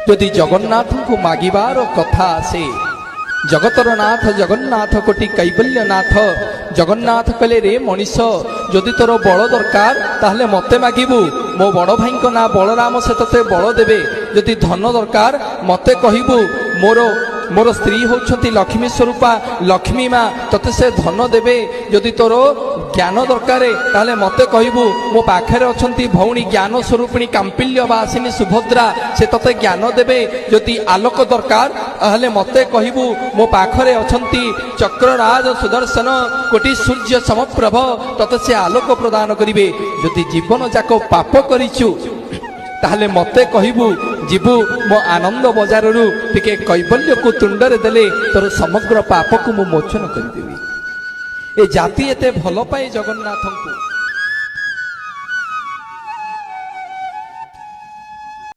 যদি জগন্নাথଙ୍କୁ ମାଗିବାର କଥା ଆସେ ଜଗତର ନାଥ ଜଗନ୍ନାଥ କୋଟି କୈବଲ୍ୟନାଥ ଜଗନ୍ନାଥ କହିଲେ ରେ ମଣିଷ ଯଦି ତୋର ବଳ ଦରକାର ତାହେଲେ ମୋତେ ମାଗିବୁ ମୋ ବଡ଼ ଭାଇଙ୍କ ନାଁ ବଳରାମ ସେ ତୋତେ ବଳ ଦେବେ ଯଦି ଧନ ଦରକାର ମୋତେ କହିବୁ ମୋର ସ୍ତ୍ରୀ ହେଉଛନ୍ତି ଲକ୍ଷ୍ମୀ ସ୍ୱରୂପା ଲକ୍ଷ୍ମୀ ମା ତୋତେ ସେ ଧନ ଦେବେ ଯଦି ତୋର ଜ୍ଞାନ ଦରକାର ତାହେଲେ ମୋତେ କହିବୁ ମୋ ପାଖରେ ଅଛନ୍ତି ଭଉଣୀ ଜ୍ଞାନ ସ୍ୱରୂପିଣୀ କାମ୍ପିଲ୍ୟ ବାସିନୀ ସୁଭଦ୍ରା ସେ ତୋତେ ଜ୍ଞାନ ଦେବେ ଯଦି ଆଲୋକ ଦରକାର ତାହେଲେ ମୋତେ କହିବୁ ମୋ ପାଖରେ ଅଛନ୍ତି ଚକ୍ରରାଜ ସୁଦର୍ଶନ କୋଟି ସୂର୍ଯ୍ୟ ସମପ୍ରଭ ତୋତେ ସେ ଆଲୋକ ପ୍ରଦାନ କରିବେ ଯଦି ଜୀବନ ଯାକ ପାପ କରିଛୁ ତାହେଲେ ମୋତେ କହିବୁ ଯିବୁ ମୋ ଆନନ୍ଦ ବଜାରରୁ ଟିକେ କୈବଲ୍ୟକୁ ତୁଣ୍ଡରେ ଦେଲେ ତୋର ସମଗ୍ର ପାପକୁ ମୁଁ ମୋଚନ କରିଦେବି। ଏ ଜାତି ଏତେ ଭଲ ପାଏ ଜଗନ୍ନାଥଙ୍କୁ।